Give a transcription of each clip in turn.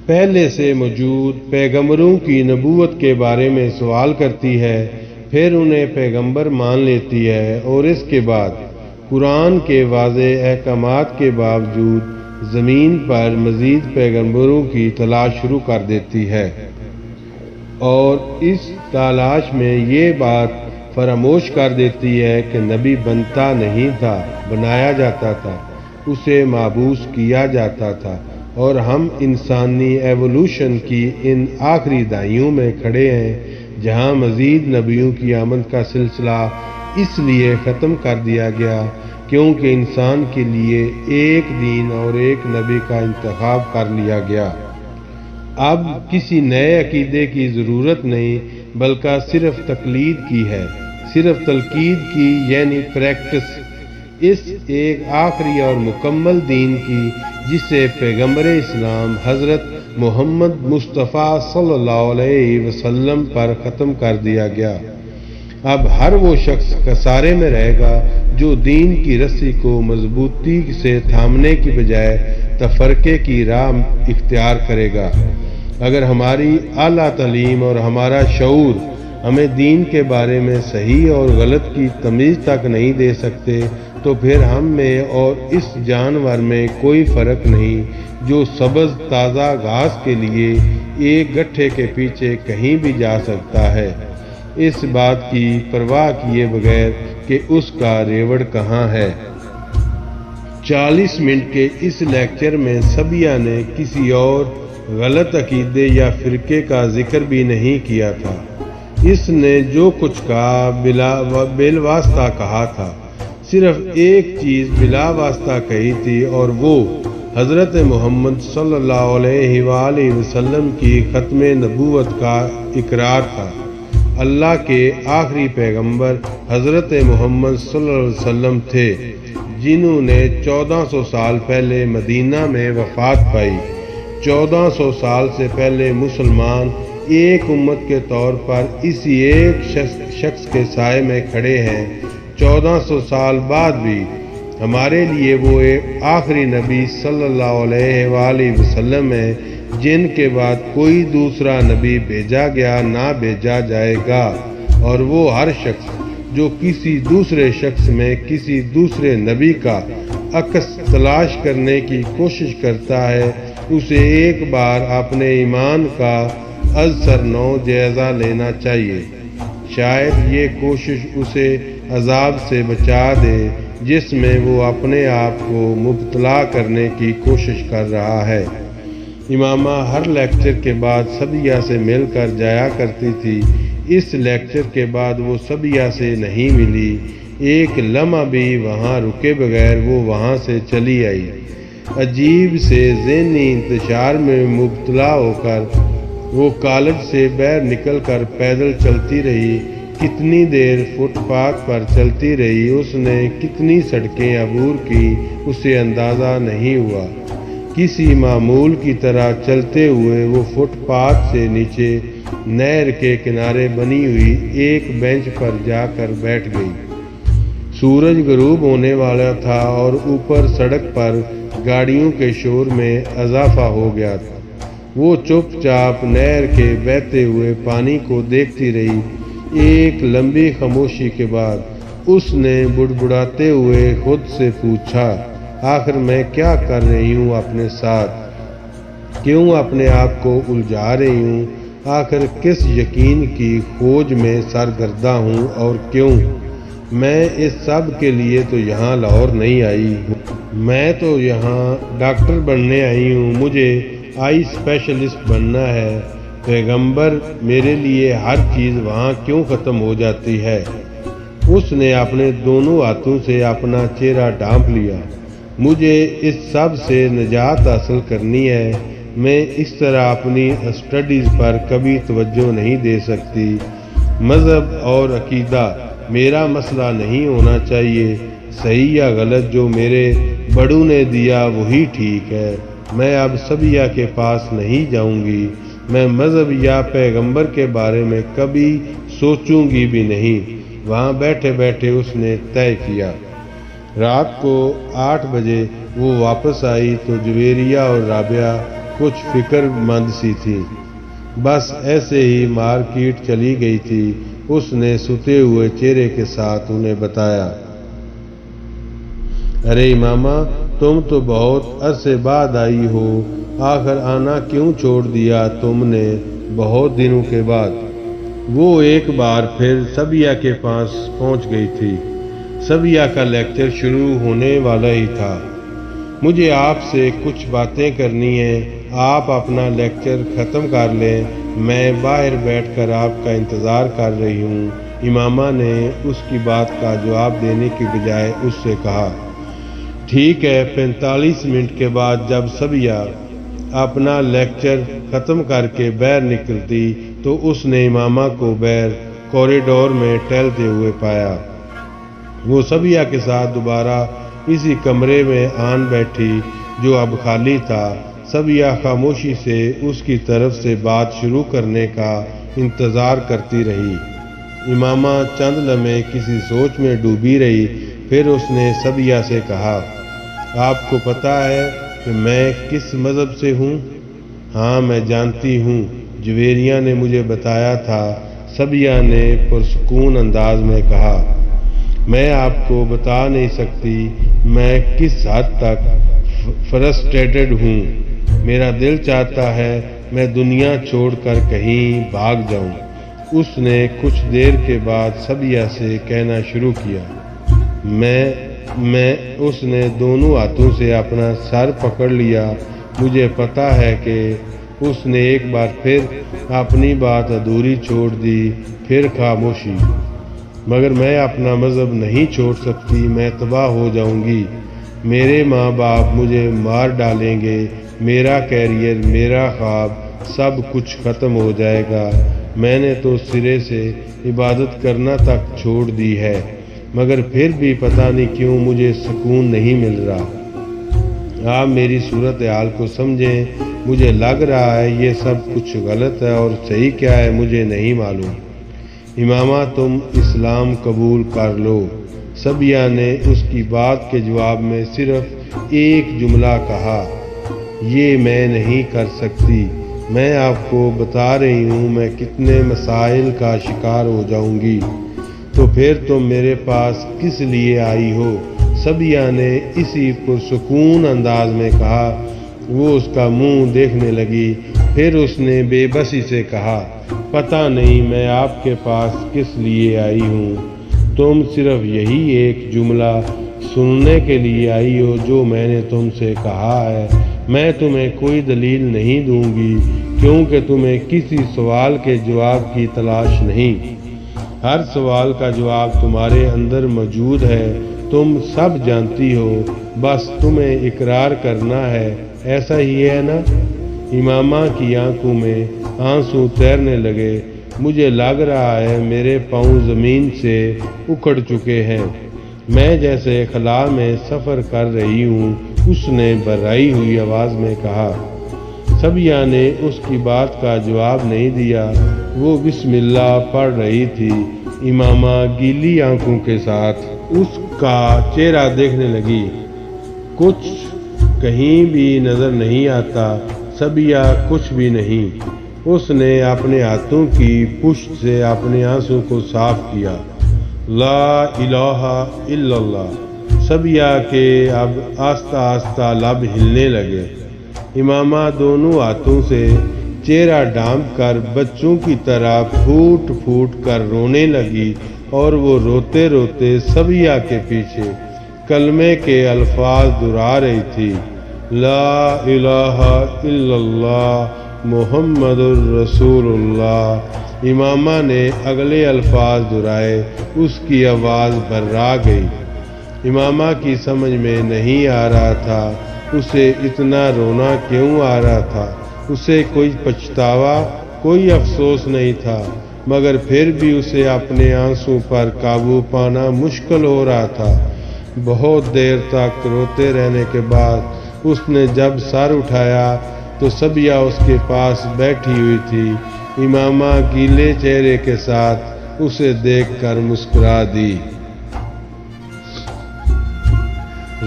پہلے سے موجود پیغمبروں کی نبوت کے بارے میں سوال کرتی ہے، پھر انہیں پیغمبر مان لیتی ہے اور اس کے بعد قرآن کے واضح احکامات کے باوجود زمین پر مزید پیغمبروں کی تلاش شروع کر دیتی ہے، اور اس تلاش میں یہ بات فراموش کر دیتی ہے کہ نبی بنتا نہیں تھا، بنایا جاتا تھا، اسے مابعوث کیا جاتا تھا، اور ہم انسانی ایوولوشن کی ان آخری دہائیوں میں کھڑے ہیں جہاں مزید نبیوں کی آمد کا سلسلہ اس لیے ختم کر دیا گیا کیونکہ انسان کے لیے ایک دین اور ایک نبی کا انتخاب کر لیا گیا۔ اب کسی نئے عقیدے کی ضرورت نہیں بلکہ صرف تقلید کی ہے، صرف تلقید کی یعنی پریکٹس اس ایک آخری اور مکمل دین کی جسے پیغمبر اسلام حضرت محمد مصطفیٰ صلی اللہ علیہ وسلم پر ختم کر دیا گیا۔ اب ہر وہ شخص خسارے میں رہے گا جو دین کی رسی کو مضبوطی سے تھامنے کی بجائے تفرقے کی راہ اختیار کرے گا۔ اگر ہماری اعلیٰ تعلیم اور ہمارا شعور ہمیں دین کے بارے میں صحیح اور غلط کی تمیز تک نہیں دے سکتے تو پھر ہم میں اور اس جانور میں کوئی فرق نہیں جو سبز تازہ گھاس کے لیے ایک گٹھے کے پیچھے کہیں بھی جا سکتا ہے، اس بات کی پرواہ کیے بغیر کہ اس کا ریوڑ کہاں ہے۔ 40 منٹ کے اس لیکچر میں سبیہ نے کسی اور غلط عقیدے یا فرقے کا ذکر بھی نہیں کیا تھا۔ اس نے جو کچھ کہا بالواسطہ کہا تھا، صرف ایک چیز بلا واسطہ کہی تھی اور وہ حضرت محمد صلی اللہ علیہ وآلہ وسلم کی ختم نبوت کا اقرار تھا۔ اللہ کے آخری پیغمبر حضرت محمد صلی اللہ علیہ وسلم تھے جنہوں نے 1400 سال پہلے مدینہ میں وفات پائی۔ 1400 سال سے پہلے مسلمان ایک امت کے طور پر اسی ایک شخص کے سائے میں کھڑے ہیں۔ 1400 سال بعد بھی ہمارے لیے وہ ایک آخری نبی صلی اللہ علیہ وآلہ وسلم ہے جن کے بعد کوئی دوسرا نبی بھیجا گیا نہ بھیجا جائے گا، اور وہ ہر شخص جو کسی دوسرے شخص میں کسی دوسرے نبی کا عکس تلاش کرنے کی کوشش کرتا ہے اسے ایک بار اپنے ایمان کا از سر نو جائزہ لینا چاہیے۔ شاید یہ کوشش اسے عذاب سے بچا دے جس میں وہ اپنے آپ کو مبتلا کرنے کی کوشش کر رہا ہے۔ امامہ ہر لیکچر کے بعد سبیہ سے مل کر جایا کرتی تھی۔ اس لیکچر کے بعد وہ سبیہ سے نہیں ملی، ایک لمحہ بھی وہاں رکے بغیر وہ وہاں سے چلی آئی۔ عجیب سے ذہنی انتشار میں مبتلا ہو کر وہ کالج سے باہر نکل کر پیدل چلتی رہی۔ کتنی دیر فٹ پاتھ پر چلتی رہی، اس نے کتنی سڑکیں عبور کی اسے اندازہ نہیں ہوا۔ کسی معمول کی طرح چلتے ہوئے وہ فٹ پاتھ سے نیچے نہر کے کنارے بنی ہوئی ایک بینچ پر جا کر بیٹھ گئی۔ سورج غروب ہونے والا تھا اور اوپر سڑک پر گاڑیوں کے شور میں اضافہ ہو گیا تھا۔ وہ چپ چاپ نہر کے بہتے ہوئے پانی کو دیکھتی رہی۔ ایک لمبی خاموشی کے بعد اس نے بڑبڑاتے ہوئے خود سے پوچھا، آخر میں کیا کر رہی ہوں اپنے ساتھ؟ کیوں اپنے آپ کو الجھا رہی ہوں؟ آخر کس یقین کی کھوج میں سرگرداں ہوں اور کیوں؟ میں اس سب کے لیے تو یہاں لاہور نہیں آئی ہوں، میں تو یہاں ڈاکٹر بننے آئی ہوں، مجھے آئی اسپیشلسٹ بننا ہے۔ پیغمبر میرے لیے ہر چیز وہاں کیوں ختم ہو جاتی ہے؟ اس نے اپنے دونوں ہاتھوں سے اپنا چہرہ ڈھانپ لیا۔ مجھے اس سب سے نجات حاصل کرنی ہے، میں اس طرح اپنی اسٹڈیز پر کبھی توجہ نہیں دے سکتی۔ مذہب اور عقیدہ میرا مسئلہ نہیں ہونا چاہیے، صحیح یا غلط جو میرے بڑوں نے دیا وہی ٹھیک ہے۔ میں اب سبیہ کے پاس نہیں جاؤں گی، میں مذہب یا پیغمبر کے بارے میں کبھی سوچوں گی بھی نہیں۔ وہاں بیٹھے بیٹھے اس نے طے کیا۔ رات کو 8 بجے وہ واپس آئی تو جویریہ اور رابعہ کچھ فکر مند سی تھی۔ بس ایسے ہی مارکیٹ چلی گئی تھی۔ اس نے ستے ہوئے چہرے کے ساتھ انہیں بتایا، ارے امامہ، تم تو بہت عرصے بعد آئی ہو، آخر آنا کیوں چھوڑ دیا تم نے بہت دنوں کے بعد؟ وہ ایک بار پھر سبیہ کے پاس پہنچ گئی تھی۔ سبیہ کا لیکچر شروع ہونے والا ہی تھا۔ مجھے آپ سے کچھ باتیں کرنی ہیں، آپ اپنا لیکچر ختم کر لیں، میں باہر بیٹھ کر آپ کا انتظار کر رہی ہوں۔ امامہ نے اس کی بات کا جواب دینے کی بجائے اس سے کہا۔ ٹھیک ہے۔ 45 منٹ کے بعد جب سبیہ اپنا لیکچر ختم کر کے باہر نکلتی تو اس نے امامہ کو باہر کوریڈور میں ٹہلتے ہوئے پایا۔ وہ سبیہ کے ساتھ دوبارہ اسی کمرے میں آن بیٹھی جو اب خالی تھا۔ سبیہ خاموشی سے اس کی طرف سے بات شروع کرنے کا انتظار کرتی رہی۔ امامہ چند لمحے کسی سوچ میں ڈوبی رہی، پھر اس نے سبیہ سے کہا، آپ کو پتہ ہے کہ میں کس مذہب سے ہوں؟ ہاں میں جانتی ہوں، جویریہ نے مجھے بتایا تھا، سبیہ نے پرسکون انداز میں کہا۔ میں آپ کو بتا نہیں سکتی میں کس حد تک فرسٹریٹڈ ہوں۔ میرا دل چاہتا ہے میں دنیا چھوڑ کر کہیں بھاگ جاؤں۔ اس نے کچھ دیر کے بعد سبیہ سے کہنا شروع کیا۔ میں اس نے دونوں ہاتھوں سے اپنا سر پکڑ لیا۔ مجھے پتا ہے کہ اس نے ایک بار پھر اپنی بات ادھوری چھوڑ دی۔ پھر خاموشی۔ مگر میں اپنا مذہب نہیں چھوڑ سکتی، میں تباہ ہو جاؤں گی۔ میرے ماں باپ مجھے مار ڈالیں گے، میرا کیریئر، میرا خواب، سب کچھ ختم ہو جائے گا۔ میں نے تو سرے سے عبادت کرنا تک چھوڑ دی ہے، مگر پھر بھی پتہ نہیں کیوں مجھے سکون نہیں مل رہا۔ آپ میری صورتحال کو سمجھیں، مجھے لگ رہا ہے یہ سب کچھ غلط ہے اور صحیح کیا ہے مجھے نہیں معلوم۔ امامہ تم اسلام قبول کر لو۔ سبیہ نے اس کی بات کے جواب میں صرف ایک جملہ کہا، یہ میں نہیں کر سکتی۔ میں آپ کو بتا رہی ہوں میں کتنے مسائل کا شکار ہو جاؤں گی، تو پھر تم میرے پاس کس لیے آئی ہو؟ سبیہ نے اسی پرسکون انداز میں کہا۔ وہ اس کا منہ دیکھنے لگی، پھر اس نے بے بسی سے کہا، پتہ نہیں میں آپ کے پاس کس لیے آئی ہوں، تم صرف یہی ایک جملہ سننے کے لیے آئی ہو جو میں نے تم سے کہا ہے۔ میں تمہیں کوئی دلیل نہیں دوں گی کیونکہ تمہیں کسی سوال کے جواب کی تلاش نہیں۔ ہر سوال کا جواب تمہارے اندر موجود ہے، تم سب جانتی ہو، بس تمہیں اقرار کرنا ہے، ایسا ہی ہے نا؟ امامہ کی آنکھوں میں آنسو تیرنے لگے۔ مجھے لگ رہا ہے میرے پاؤں زمین سے اکھڑ چکے ہیں، میں جیسے خلا میں سفر کر رہی ہوں، اس نے بھرائی ہوئی آواز میں کہا۔ سبیہ نے اس کی بات کا جواب نہیں دیا، وہ بسم اللہ پڑھ رہی تھی۔ امامہ گیلی آنکھوں کے ساتھ اس کا چہرہ دیکھنے لگی۔ کچھ کہیں بھی نظر نہیں آتا، سبیہ کچھ بھی نہیں۔ اس نے اپنے ہاتھوں کی پشت سے اپنے آنسو کو صاف کیا۔ لا الہ الا اللہ۔ سبیہ کے اب آہستہ آہستہ لب ہلنے لگے۔ امامہ دونوں ہاتھوں سے چہرہ ڈھانپ کر بچوں کی طرح پھوٹ پھوٹ کر رونے لگی اور وہ روتے روتے سبیہ کے پیچھے کلمے کے الفاظ دہرا رہی تھی، لا الہ الا اللہ محمد الرسول اللہ۔ امامہ نے اگلے الفاظ دہرائے، اس کی آواز بھرا گئی۔ امامہ کی سمجھ میں نہیں آ رہا تھا اسے اتنا رونا کیوں آ رہا تھا۔ اسے کوئی پچھتاوا، کوئی افسوس نہیں تھا، مگر پھر بھی اسے اپنے آنسو پر قابو پانا مشکل ہو رہا تھا۔ بہت دیر تک روتے رہنے کے بعد اس نے جب سر اٹھایا تو سبیہ اس کے پاس بیٹھی ہوئی تھی۔ امامہ گیلے چہرے کے ساتھ اسے دیکھ کر مسکرا دی۔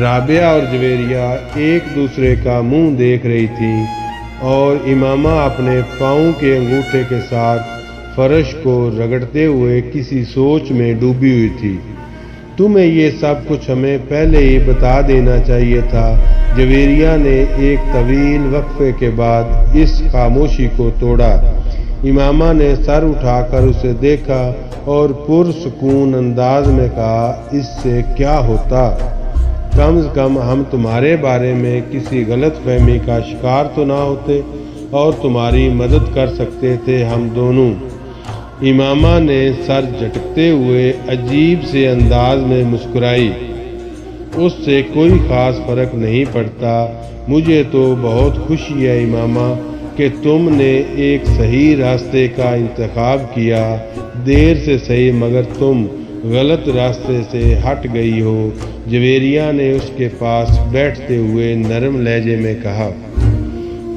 رابعہ اور جویریہ ایک دوسرے کا منہ دیکھ رہی تھی اور امامہ اپنے پاؤں کے انگوٹھے کے ساتھ فرش کو رگڑتے ہوئے کسی سوچ میں ڈوبی ہوئی تھی۔ تمہیں یہ سب کچھ ہمیں پہلے ہی بتا دینا چاہیے تھا۔ جویریہ نے ایک طویل وقفے کے بعد اس خاموشی کو توڑا۔ امامہ نے سر اٹھا کر اسے دیکھا اور پرسکون انداز میں کہا، اس سے کیا ہوتا؟ کم از کم ہم تمہارے بارے میں کسی غلط فہمی کا شکار تو نہ ہوتے اور تمہاری مدد کر سکتے تھے ہم دونوں۔ امامہ نے سر جھٹکتے ہوئے عجیب سے انداز میں مسکرائی۔ اس سے کوئی خاص فرق نہیں پڑتا۔ مجھے تو بہت خوشی ہے امامہ کہ تم نے ایک صحیح راستے کا انتخاب کیا۔ دیر سے صحیح مگر تم غلط راستے سے ہٹ گئی ہو۔ جویریہ نے اس کے پاس بیٹھتے ہوئے نرم لہجے میں کہا،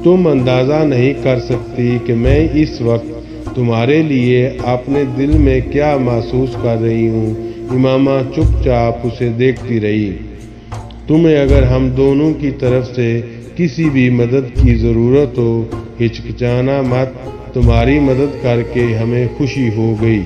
تم اندازہ نہیں کر سکتی کہ میں اس وقت تمہارے لیے اپنے دل میں کیا محسوس کر رہی ہوں۔ امامہ چپ چاپ اسے دیکھتی رہی۔ تمہیں اگر ہم دونوں کی طرف سے کسی بھی مدد کی ضرورت ہو، ہچکچانا مت، تمہاری مدد کر کے ہمیں خوشی ہو گئی۔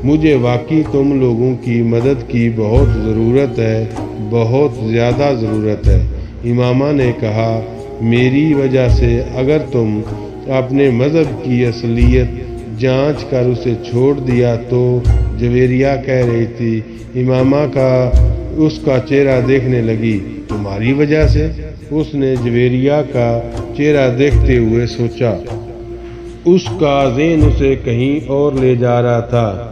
مجھے واقعی تم لوگوں کی مدد کی بہت ضرورت ہے، بہت زیادہ ضرورت ہے۔ امامہ نے کہا، میری وجہ سے اگر تم اپنے مذہب کی اصلیت جانچ کر اسے چھوڑ دیا تو، جویریہ کہہ رہی تھی۔ امامہ کا اس کا چہرہ دیکھنے لگی۔ تمہاری وجہ سے؟ اس نے جویریہ کا چہرہ دیکھتے ہوئے سوچا۔ اس کا ذہن اسے کہیں اور لے جا رہا تھا۔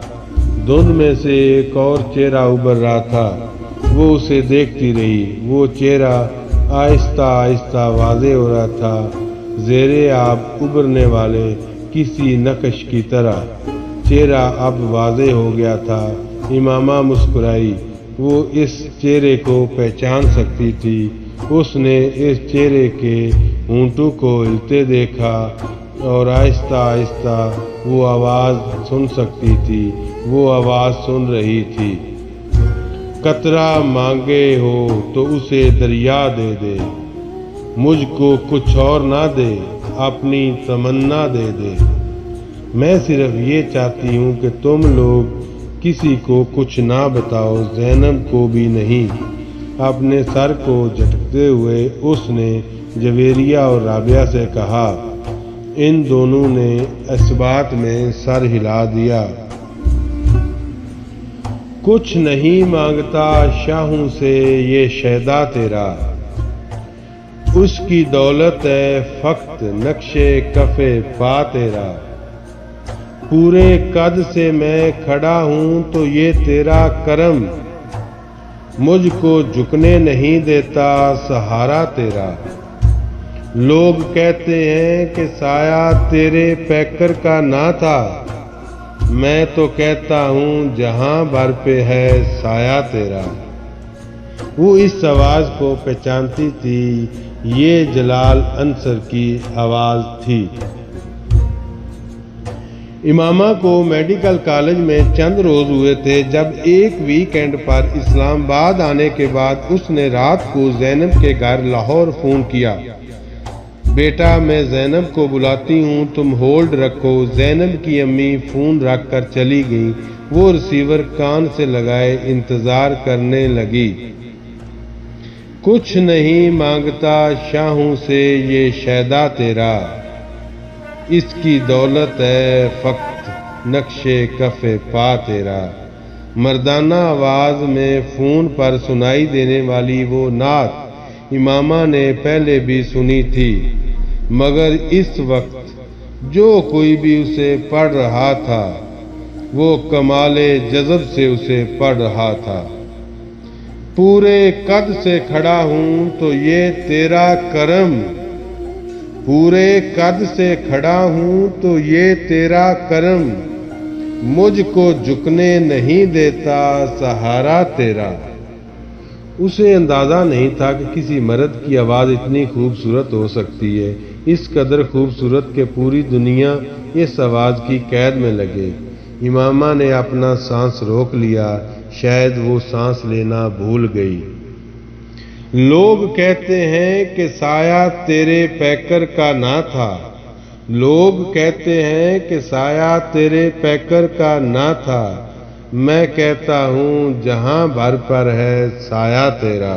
دھند میں سے ایک اور چہرہ ابھر رہا تھا۔ وہ اسے دیکھتی رہی۔ وہ چہرہ آہستہ آہستہ واضح ہو رہا تھا، زیر آب ابھرنے والے کسی نقش کی طرح۔ چہرہ اب واضح ہو گیا تھا۔ امامہ مسکرائی۔ وہ اس چہرے کو پہچان سکتی تھی۔ اس نے اس چہرے کے ہونٹوں کو ہلتے دیکھا اور آہستہ آہستہ وہ آواز سن سکتی تھی۔ وہ آواز سن رہی تھی، قطرہ مانگے ہو تو اسے دریا دے دے، مجھ کو کچھ اور نہ دے، اپنی تمنا دے دے۔ میں صرف یہ چاہتی ہوں کہ تم لوگ کسی کو کچھ نہ بتاؤ، زینب کو بھی نہیں۔ اپنے سر کو جھٹکتے ہوئے اس نے جویریہ اور رابعہ سے کہا۔ ان دونوں نے اس بات میں سر ہلا دیا۔ کچھ نہیں مانگتا شاہوں سے یہ شیدا تیرا، اس کی دولت ہے فقط نقش کف پا تیرا۔ پورے قد سے میں کھڑا ہوں تو یہ تیرا کرم، مجھ کو جھکنے نہیں دیتا سہارا تیرا۔ لوگ کہتے ہیں کہ سایہ تیرے پیکر کا نہ تھا، میں تو کہتا ہوں جہاں بھر پہ ہے سایہ تیرا۔ وہ اس آواز کو پہچانتی تھی۔ یہ جلال انصر کی آواز تھی۔ امامہ کو میڈیکل کالج میں چند روز ہوئے تھے جب ایک ویکینڈ پر اسلام آباد آنے کے بعد اس نے رات کو زینب کے گھر لاہور فون کیا۔ بیٹا میں زینب کو بلاتی ہوں، تم ہولڈ رکھو۔ زینب کی امی فون رکھ کر چلی گئیں۔ وہ ریسیور کان سے لگائے انتظار کرنے لگی۔ کچھ نہیں مانگتا شاہوں سے یہ شیدا تیرا، اس کی دولت ہے فقط نقش کف پا تیرا۔ مردانہ آواز میں فون پر سنائی دینے والی وہ نعت امامہ نے پہلے بھی سنی تھی، مگر اس وقت جو کوئی بھی اسے پڑھ رہا تھا وہ کمال جذب سے اسے پڑھ رہا تھا۔ پورے قد سے کھڑا ہوں تو یہ تیرا کرم، پورے قد سے کھڑا ہوں تو یہ تیرا کرم، مجھ کو جھکنے نہیں دیتا سہارا تیرا۔ اسے اندازہ نہیں تھا کہ کسی مرد کی آواز اتنی خوبصورت ہو سکتی ہے، اس قدر خوبصورت کہ پوری دنیا اس آواز کی قید میں لگے۔ امامہ نے اپنا سانس روک لیا، شاید وہ سانس لینا بھول گئی۔ لوگ کہتے ہیں کہ سایہ تیرے پیکر کا نہ تھا، لوگ کہتے ہیں کہ سایہ تیرے پیکر کا نہ تھا، میں کہتا ہوں جہاں بھر پر ہے سایہ تیرا۔